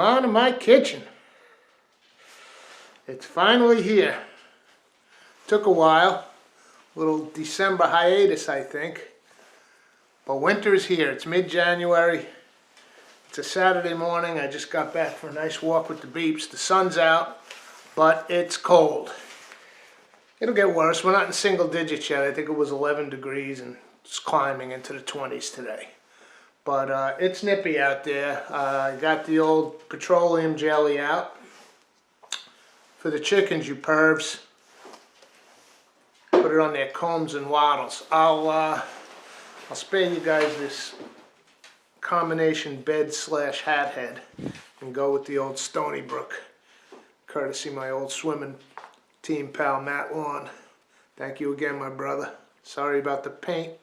On to my kitchen. It's finally here. Took a while. Little December hiatus, I think. But winter is here. It's mid-January. It's a Saturday morning. I just got back for a nice walk with the beeps. The sun's out, but it's cold. It'll get worse. We're not in single digits yet. I think it was 11 degrees and it's climbing into the 20s today. But it's nippy out there. I got the old petroleum jelly out. For the chickens, you pervs. Put it on their combs and waddles. I'll spare you guys this combination bed/hat head and go with the old Stony Brook, courtesy my old swimming team pal Matt Lawn. Thank you again, my brother. Sorry about the paint,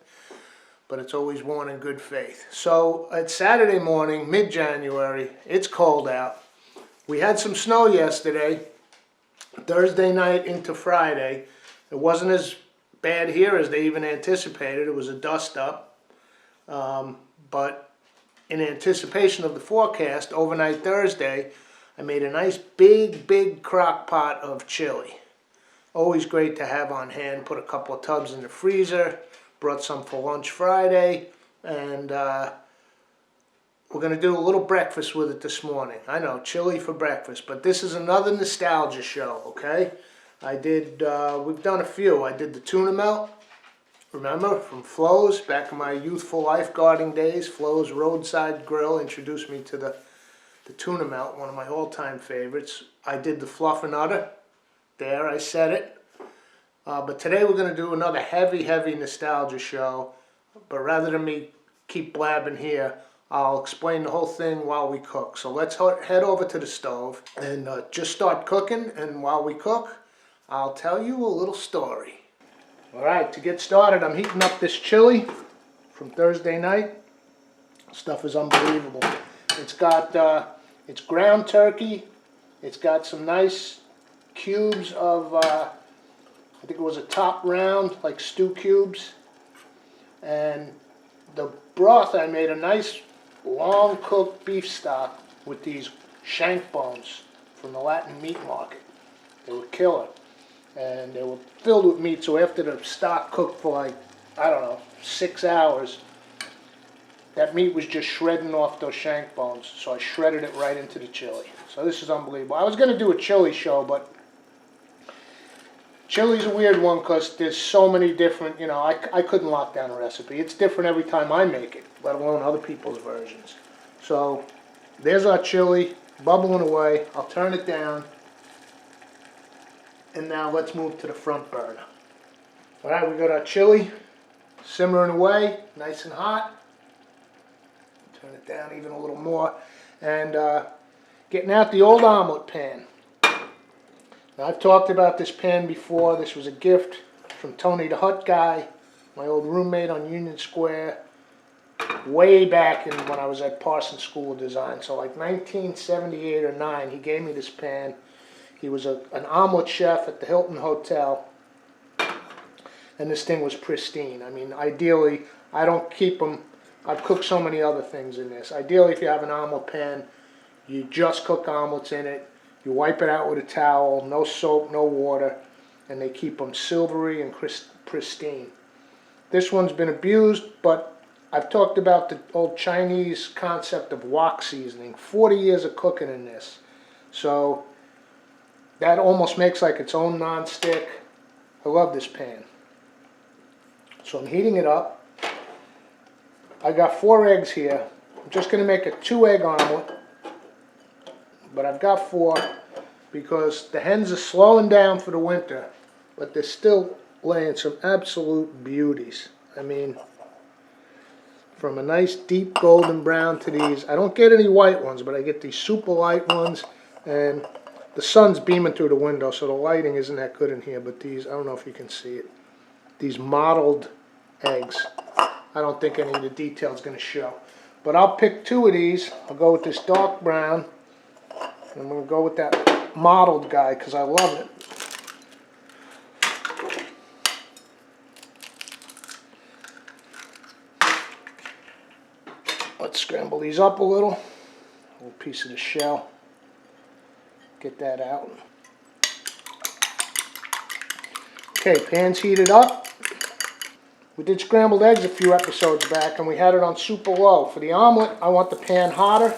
but it's always worn in good faith. So it's Saturday morning, mid-January. It's cold out. We had some snow yesterday, Thursday night into Friday. It wasn't as bad here as they even anticipated. It was a dust up. But in anticipation of the forecast, overnight Thursday, I made a nice big crock pot of chili. Always great to have on hand. Put a couple of tubs in the freezer. Brought some for lunch Friday. And we're going to do a little breakfast with it this morning. I know, chili for breakfast. But this is another nostalgia show, okay? We've done a few. I did the tuna melt, remember, from Flo's, back in my youthful lifeguarding days. Flo's Roadside Grill introduced me to the tuna melt, one of my all-time favorites. I did the fluff and udder. There, I said it. But today we're going to do another heavy nostalgia show. But rather than me keep blabbing here, I'll explain the whole thing while we cook. So let's head over to the stove and just start cooking. And while we cook, I'll tell you a little story. Alright, to get started, I'm heating up this chili from Thursday night. Stuff is unbelievable. It's got, it's ground turkey. It's got some nice cubes of, I think it was a top round, like stew cubes. And the broth, I made a nice long cooked beef stock with these shank bones from the Latin meat market. They were killer. And they were filled with meat, so after the stock cooked for like, I don't know, 6 hours, that meat was just shredding off those shank bones, so I shredded it right into the chili. So this is unbelievable. I was going to do a chili show, but chili's a weird one because there's so many different, you know, I couldn't lock down a recipe. It's different every time I make it, let alone other people's versions. So there's our chili, bubbling away. I'll turn it down. And now let's move to the front burner. All right, we got our chili simmering away, nice and hot. Turn it down even a little more. And getting out the old omelet pan. Now, I've talked about this pan before. This was a gift from Tony the Hut Guy, my old roommate on Union Square, way back when I was at Parsons School of Design. So like 1978 or 9, he gave me this pan. He was an omelet chef at the Hilton Hotel, and this thing was pristine. I mean, ideally, I don't keep them. I've cooked so many other things in this. Ideally, if you have an omelet pan, you just cook omelets in it. You wipe it out with a towel, no soap, no water, and they keep them silvery and pristine. This one's been abused, but I've talked about the old Chinese concept of wok seasoning. 40 years of cooking in this. So that almost makes like its own non-stick. I love this pan. So I'm heating it up. I got 4 eggs here. I'm just going to make a 2-egg omelet. But I've got 4 because the hens are slowing down for the winter. But they're still laying some absolute beauties. I mean, from a nice deep golden brown to these. I don't get any white ones, but I get these super light ones. And the sun's beaming through the window, so the lighting isn't that good in here, but these, I don't know if you can see it, these mottled eggs. I don't think any of the detail's going to show. But I'll pick 2 of these. I'll go with this dark brown, and I'm going to go with that mottled guy because I love it. Let's scramble these up a little piece of the shell. Get that out. Okay, pan's heated up. We did scrambled eggs a few episodes back and we had it on super low. For the omelet, I want the pan hotter.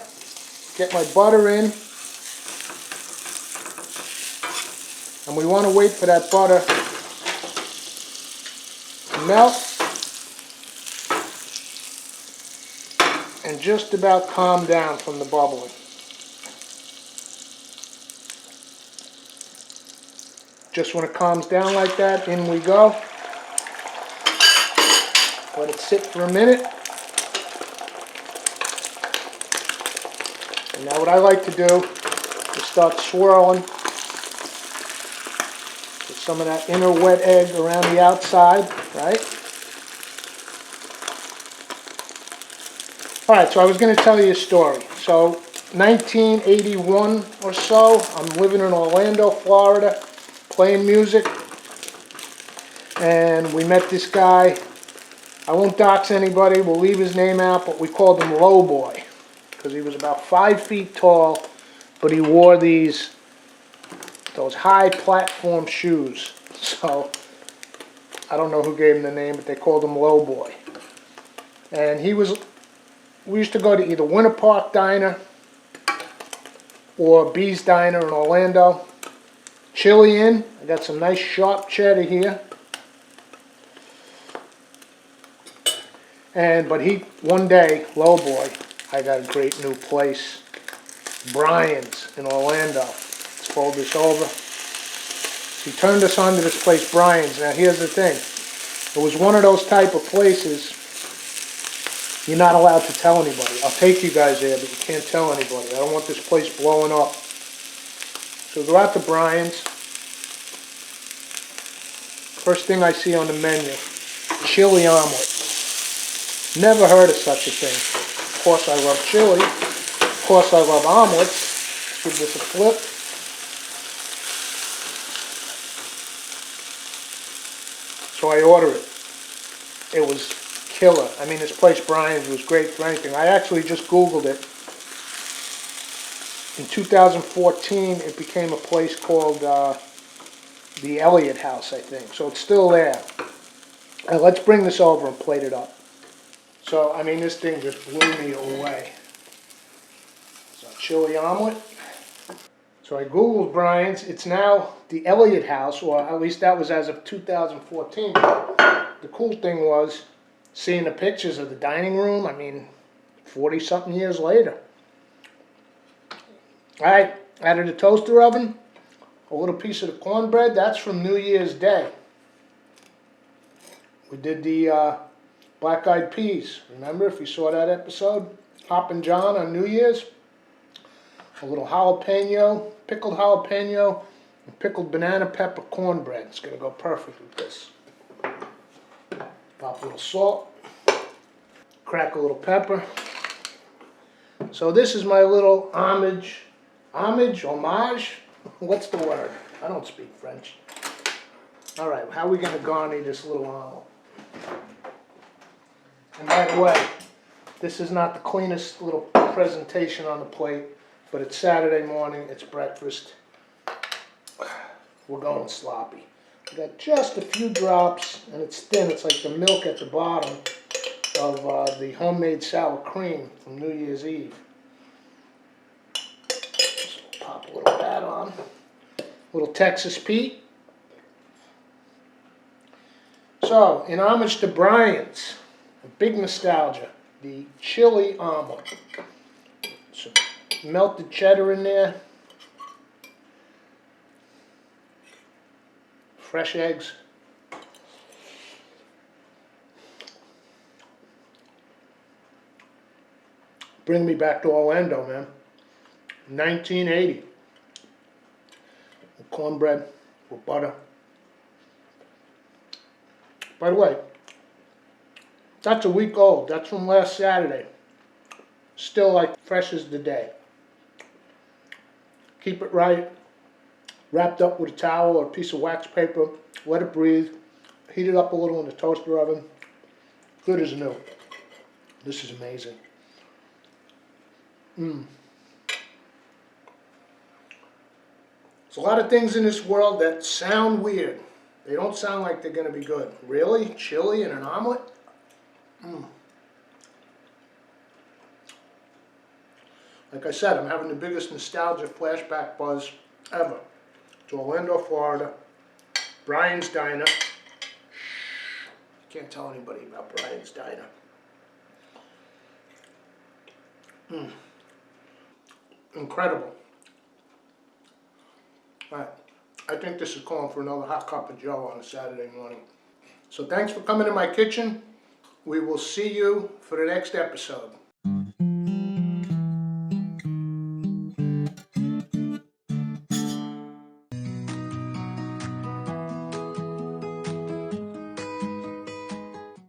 Get my butter in. And we want to wait for that butter to melt and just about calm down from the bubbling. Just when it calms down like that, in we go. Let it sit for a minute. And now what I like to do is start swirling. Get some of that inner wet egg around the outside, right? Alright, so I was going to tell you a story. So, 1981 or so, I'm living in Orlando, Florida, playing music. And we met this guy. I won't dox anybody, we'll leave his name out, but we called him Low Boy. Because he was about 5 feet tall, but he wore those high platform shoes. So, I don't know who gave him the name, but they called him Low Boy. And we used to go to either Winter Park Diner or Bee's Diner in Orlando. Chili Inn, I got some nice sharp cheddar here. But one day, Low Boy, I got a great new place, Brian's in Orlando. Let's fold this over. He turned us on to this place, Brian's. Now here's the thing. It was one of those type of places you're not allowed to tell anybody. I'll take you guys there, but you can't tell anybody. I don't want this place blowing up. So we go out to Brian's. First thing I see on the menu, chili omelet. Never heard of such a thing. Of course I love chili. Of course I love omelets. Let's give this a flip. So I order it. It was killer. I mean, this place, Brian's, was great for anything. I actually just Googled it. In 2014, it became a place called the Elliott House, I think. So it's still there. And let's bring this over and plate it up. So, I mean, this thing just blew me away. So, chili omelet. So I Googled Brian's. It's now the Elliott House, or at least that was as of 2014. The cool thing was seeing the pictures of the dining room. I mean, 40-something years later. I added a toaster oven, a little piece of the cornbread. That's from New Year's Day. We did the black-eyed peas. Remember, if you saw that episode? Hoppin' John on New Year's. A little jalapeno, pickled jalapeno, and pickled banana pepper cornbread. It's going to go perfect with this. Pop a little salt. Crack a little pepper. So this is my little homage. Homage? What's the word? I don't speak French. Alright, how are we going to garnish this little omelet? And by the way, this is not the cleanest little presentation on the plate, but it's Saturday morning, it's breakfast. We're going sloppy. I got just a few drops, and it's thin. It's like the milk at the bottom of the homemade sour cream from New Year's Eve. So pop a little of that on. A little Texas Pete. So, in homage to Brian's, a big nostalgia, the chili omelet. So, melted cheddar in there. Fresh eggs. Bring me back to Orlando, man. 1980. With cornbread with butter. By the way, that's a week old. That's from last Saturday. Still like fresh as the day. Keep it right. Wrapped up with a towel or a piece of wax paper. Let it breathe. Heat it up a little in the toaster oven. Good as new. This is amazing. There's a lot of things in this world that sound weird. They don't sound like they're going to be good. Really? Chili and an omelet? Like I said, I'm having the biggest nostalgia flashback buzz ever. To Orlando, Florida. Brian's Diner. Can't tell anybody about Brian's Diner. Incredible. Alright, I think this is calling for another hot cup of Joe on a Saturday morning. So thanks for coming to my kitchen. We will see you for the next episode.